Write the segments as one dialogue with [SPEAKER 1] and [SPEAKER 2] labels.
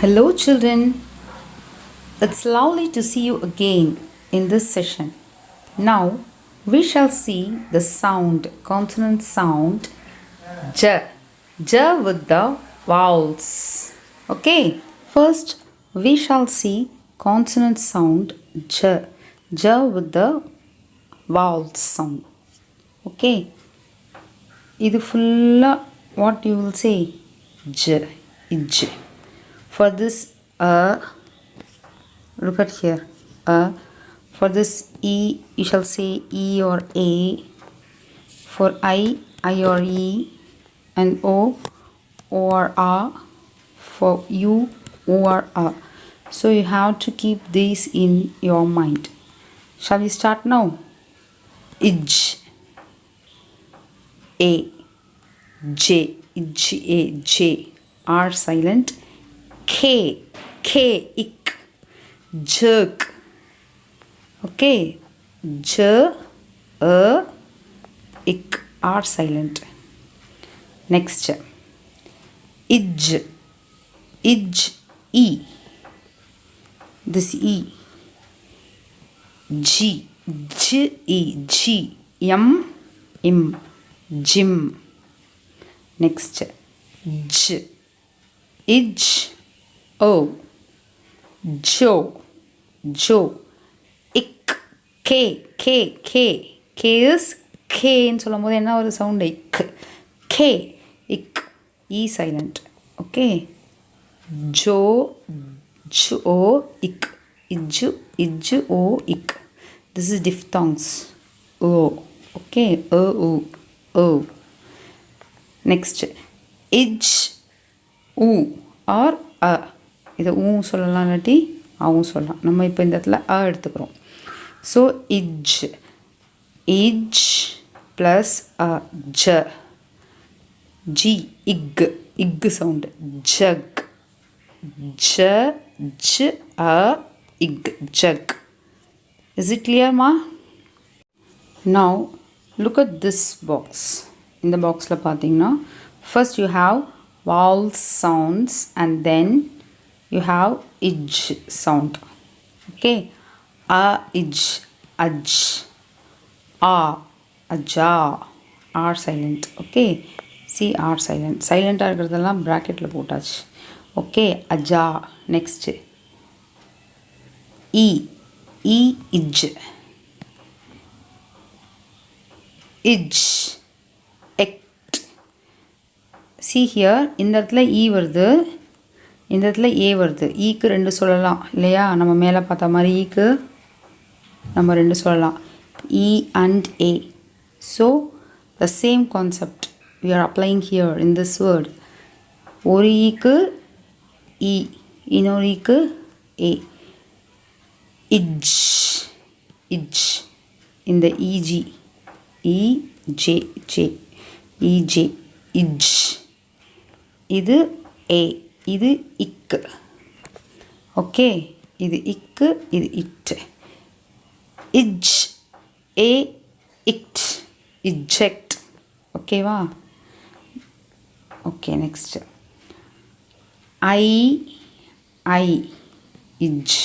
[SPEAKER 1] Hello, children. It's lovely to see you again in this session. Now, we shall see the sound, consonant sound, J. J with the vowels. Okay, first we shall see consonant sound J. J with the vowel sound. Okay, இது full what you will say? J. J. For this look at here for this E you shall say E or A. For I or E, and O or A. For U or A. So you have to keep these in your mind. Shall we start now? Ij, A, J, Ij, A, J are silent. K, ik, jerk. Okay, J, ik are silent. Next, ij, E. This E. G, E, G, M, im, Jim. Next, J, ij, O, Joe, ik, K is K ன்னு சொல்லும் போது என்ன ஒரு sound இக், K, ik, E silent. Okay, Jo, ik, iju, O, ik. This is diphthongs. O. Okay, O. Next, ij, U or A. இதை ஊ சொல்லலாம் இல்லாட்டி ஆவும் சொல்லலாம். நம்ம இப்போ இந்த இடத்துல அ எடுத்துக்கிறோம். ஸோ இஜ் ப்ளஸ் அ ஜ, ஜி, இக் சவுண்டு, ஜக், ஜ அ இக், jug. Is it clear, ma? Now look at this box. இந்த பாக்ஸில் பார்த்தீங்கன்னா first you have vowel sounds and then you have ij sound. Okay, a, ij, aj, a, aja are silent. Okay, see are silent. சைலண்டாக இருக்கிறதெல்லாம் ப்ராக்கெட்டில் போட்டாச்சு. Okay, அஜா. Next இ, இஜ், எக்ட். see here, இந்த இடத்துல இ வருது, இந்த இடத்துல ஏ வருது. ஈக்கு ரெண்டு சொல்லலாம் இல்லையா? நம்ம மேலே பார்த்த மாதிரி ஈக்கு நம்ம ரெண்டு சொல்லலாம், இ and A. So the same concept we are applying here in this word. ஒரு ஈக்கு இ, இன்னொரு ஈக்கு ஏ. இஜ், இந்த இஜி, இஜே, இஜே, இஜ். இது ஏ, இது இக்கு. ஓகே, இது இக்கு, இது இட். இஜ், ஏ, இட், இஜெக்ட். ஓகேவா? ஓகே, நெக்ஸ்ட் ஐ, இஜ்.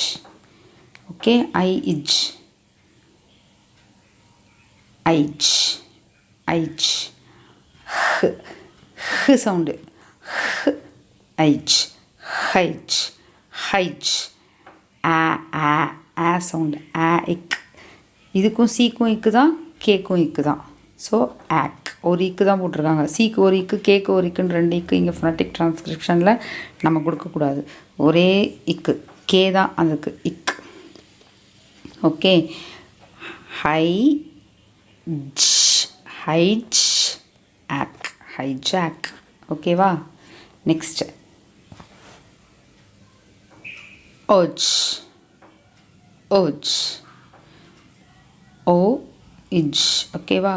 [SPEAKER 1] ஓகே, ஐ, இஜ், ஐஜ். ஹ் சவுண்டு, ஐஜ், ஹைஜ். ஆ சவுண்டு, இக். இதுக்கும் சீக்கும் இக்கு தான், கேக்கும் இக்கு தான். ஸோ ஆக் ஒரு இக்கு தான் போட்டிருக்காங்க. சீக்கு ஒரு இக்கு, கேக்கு ஒரு இக்குன்னு ரெண்டு இக்கு இங்கே ஃபோனட்டிக் ட்ரான்ஸ்கிரிப்ஷனில் நம்ம கொடுக்கக்கூடாது. ஒரே இக்கு, கே தான் அதுக்கு இக். ஓகே, ஹைஜ், ஆக், ஹைஜாக். ஓகேவா? நெக்ஸ்ட் ஓஜ், ஓ, இஜ். ஓகேவா?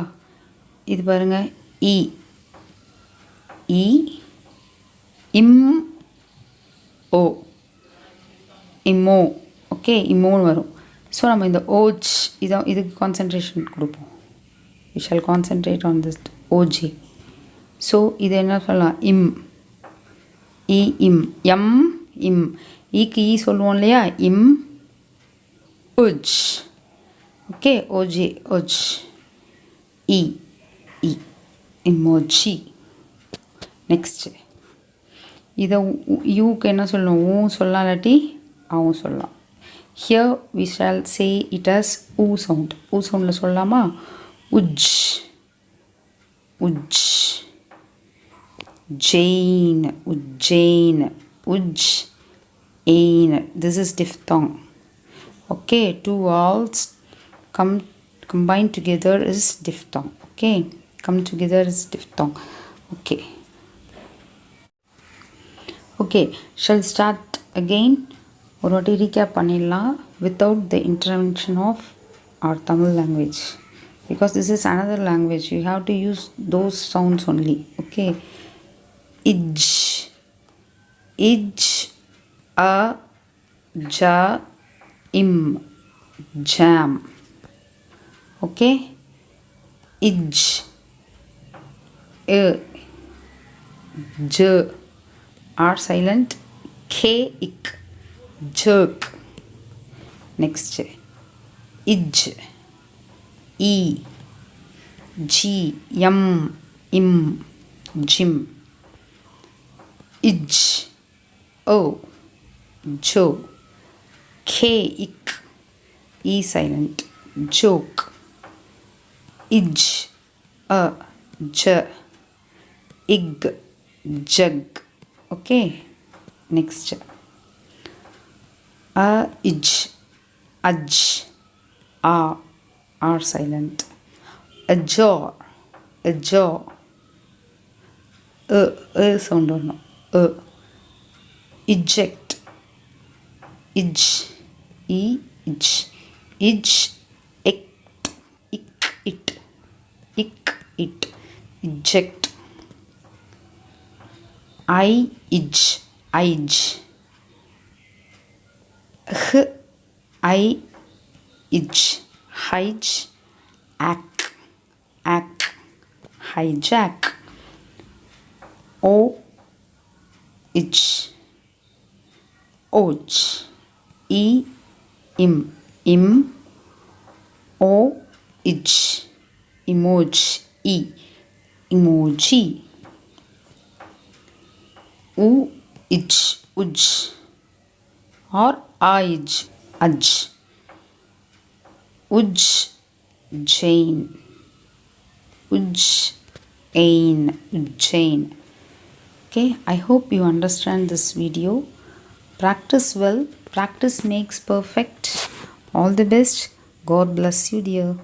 [SPEAKER 1] இது பாருங்க, இ, இம், ஓ, இம்மோ. ஓகே, இம்மோன்னு வரும். ஸோ நம்ம இந்த ஓஜ் இதுக்கு கான்சன்ட்ரேஷன் கொடுப்போம். We shall concentrate on this ஓஜே. ஸோ இது என்ன சொல்லலாம்? இம், இ, இம், எம், இம். ஈக்கு ஈ சொல்லுவோம் இல்லையா, இம் உஜ். ஓகே, ஓஜே ஒஜ். இ இ இமோஜி. நெக்ஸ்ட் இதை யூக்கு என்ன சொல்லணும், ஊ சொல்லலாம், இல்லாட்டி ஆவும் சொல்லலாம். Here we shall say it as oo sound. Oo soundல சொல்லலாமா, உஜ் உஜ். ஜெயின் உஜ்ஜெயின் உஜ் எயின். This is diphthong. Okay, two vowels combined together is diphthong. Okay, come together is diphthong. Okay. Okay, shall start again. ஒரு வாட்டி ரீகேப் பண்ணிடலாம் without the intervention of our Tamil language, because this is another language. You have to use those sounds only. Okay, ij ij, a ja, im, jam. Okay, ij, j are silent, k ik, jerk. Next, ij, e, g, yum, im, jim. Ij, o, jo, k ik, e silent, joke. Ij, a, j, ig, jug. Okay, next, a, ij, aj, a are silent, a jaw, a sound or no, eject, ij, e, ij, ect, it, eject. I, ij, h, I, ij, hij, ack, hijack. O, ij, oj, e, im, o, ij, emoji. U, ij, uj, or aj, uj, jain, ujjain. Okay, I hope you understand this video. Practice well. Practice makes perfect. All the best. God bless you, dear.